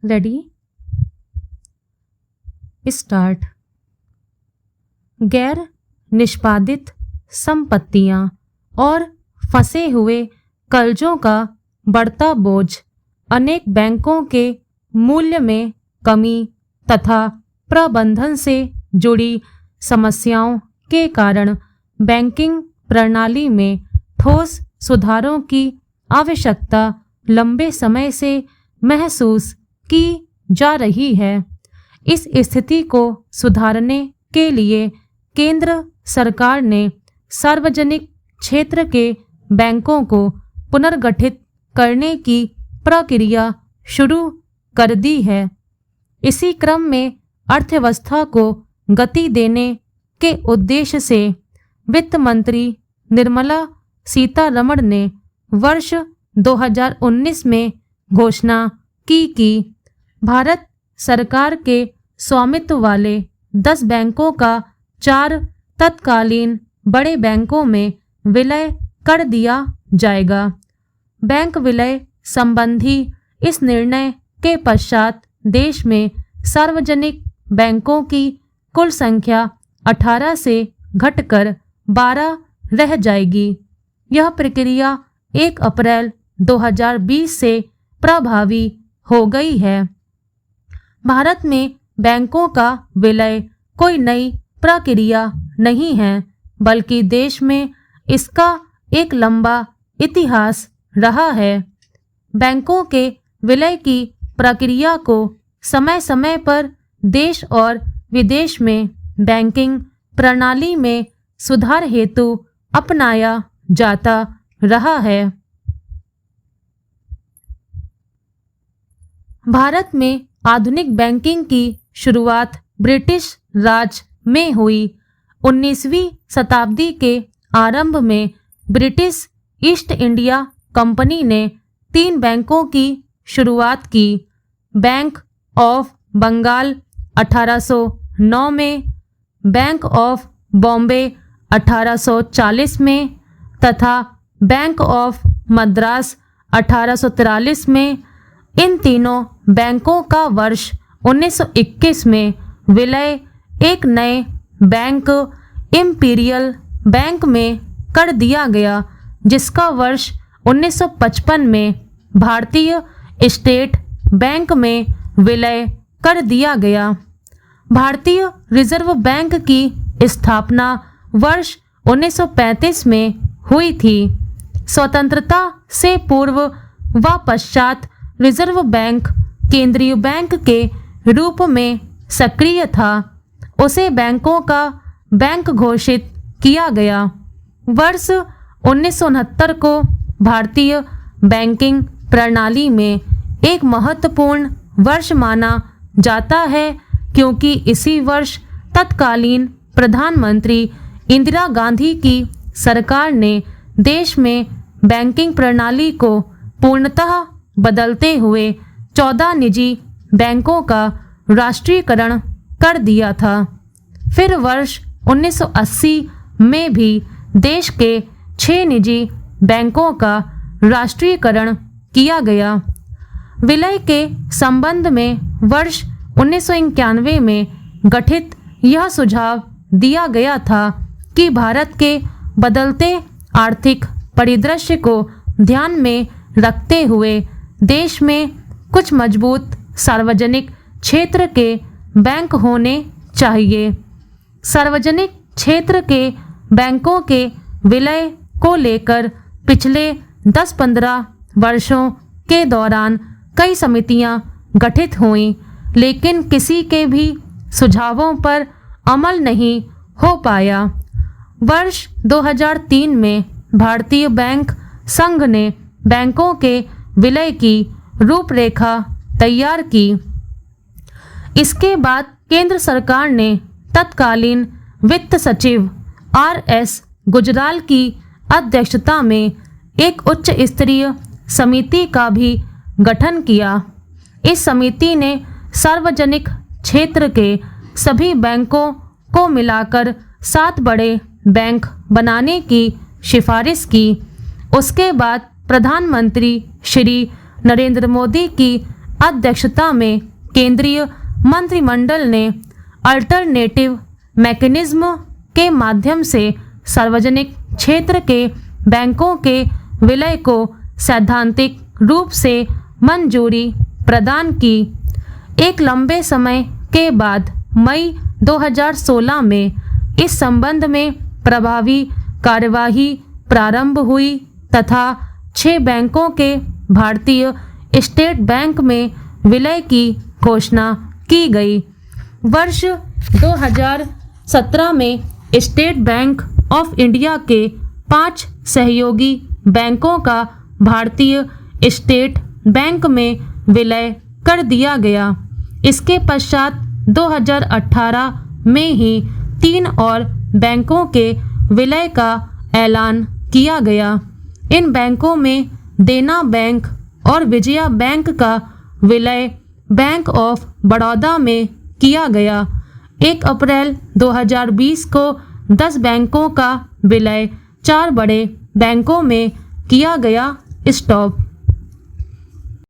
Ready start. गैर निष्पादित संपत्तियां और फंसे हुए कर्जों का बढ़ता बोझ अनेक बैंकों के मूल्य में कमी तथा प्रबंधन से जुड़ी समस्याओं के कारण बैंकिंग प्रणाली में ठोस सुधारों की आवश्यकता लंबे समय से महसूस की जा रही है। इस स्थिति को सुधारने के लिए केंद्र सरकार ने सार्वजनिक क्षेत्र के बैंकों को पुनर्गठित करने की प्रक्रिया शुरू कर दी है। इसी क्रम में अर्थव्यवस्था को गति देने के उद्देश्य से वित्त मंत्री निर्मला सीतारमण ने वर्ष 2019 में घोषणा की कि भारत सरकार के स्वामित्व वाले 10 बैंकों का 4 तत्कालीन बड़े बैंकों में विलय कर दिया जाएगा। बैंक विलय संबंधी इस निर्णय के पश्चात देश में सार्वजनिक बैंकों की कुल संख्या 18 से घटकर 12 रह जाएगी। यह प्रक्रिया 1 अप्रैल 2020 से प्रभावी हो गई है। भारत में बैंकों का विलय कोई नई प्रक्रिया नहीं है, बल्कि देश में इसका एक लंबा इतिहास रहा है। बैंकों के विलय की प्रक्रिया को समय समय पर देश और विदेश में बैंकिंग प्रणाली में सुधार हेतु अपनाया जाता रहा है। भारत में आधुनिक बैंकिंग की शुरुआत ब्रिटिश राज में हुई। 19वीं शताब्दी के आरंभ में ब्रिटिश ईस्ट इंडिया कंपनी ने 3 बैंकों की शुरुआत की। बैंक ऑफ बंगाल 1809 में, बैंक ऑफ बॉम्बे 1840 में तथा बैंक ऑफ मद्रास 1843 में। इन तीनों बैंकों का वर्ष 1921 में विलय एक नए बैंक इंपीरियल बैंक में कर दिया गया, जिसका वर्ष 1955 में भारतीय स्टेट बैंक में विलय कर दिया गया। भारतीय रिजर्व बैंक की स्थापना वर्ष 1935 में हुई थी। स्वतंत्रता से पूर्व व पश्चात रिजर्व बैंक केंद्रीय बैंक के रूप में सक्रिय था। उसे बैंकों का बैंक घोषित किया गया। वर्ष 1969 को भारतीय बैंकिंग प्रणाली में एक महत्वपूर्ण वर्ष माना जाता है, क्योंकि इसी वर्ष तत्कालीन प्रधानमंत्री इंदिरा गांधी की सरकार ने देश में बैंकिंग प्रणाली को पूर्णतः बदलते हुए 14 निजी बैंकों का राष्ट्रीयकरण कर दिया था। फिर वर्ष 1980 में भी देश के 6 निजी बैंकों का राष्ट्रीयकरण किया गया। विलय के संबंध में वर्ष 1991 में गठित यह सुझाव दिया गया था कि भारत के बदलते आर्थिक परिदृश्य को ध्यान में रखते हुए देश में कुछ मजबूत सार्वजनिक क्षेत्र के बैंक होने चाहिए। सार्वजनिक क्षेत्र के बैंकों के विलय को लेकर पिछले 10-15 वर्षों के दौरान कई समितियां गठित हुईं, लेकिन किसी के भी सुझावों पर अमल नहीं हो पाया। वर्ष 2003 में भारतीय बैंक संघ ने बैंकों के विलय की रूपरेखा तैयार की। इसके बाद केंद्र सरकार ने तत्कालीन वित्त सचिव RS गुजराल की अध्यक्षता में एक उच्च स्तरीय समिति का भी गठन किया। इस समिति ने सार्वजनिक क्षेत्र के सभी बैंकों को मिलाकर 7 बड़े बैंक बनाने की सिफारिश की। उसके बाद प्रधानमंत्री श्री नरेंद्र मोदी की अध्यक्षता में केंद्रीय मंत्रिमंडल ने अल्टरनेटिव मैकेनिज्म के माध्यम से सार्वजनिक क्षेत्र के बैंकों के विलय को सैद्धांतिक रूप से मंजूरी प्रदान की। एक लंबे समय के बाद मई 2016 में इस संबंध में प्रभावी कार्यवाही प्रारंभ हुई तथा 6 बैंकों के भारतीय स्टेट बैंक में विलय की घोषणा की गई। वर्ष 2017 में स्टेट बैंक ऑफ इंडिया के 5 सहयोगी बैंकों का भारतीय स्टेट बैंक में विलय कर दिया गया। इसके पश्चात 2018 में ही 3 और बैंकों के विलय का ऐलान किया गया। इन बैंकों में देना बैंक और विजया बैंक का विलय बैंक ऑफ बड़ौदा में किया गया। 1 अप्रैल 2020 को 10 बैंकों का विलय 4 बड़े बैंकों में किया गया। स्टॉप।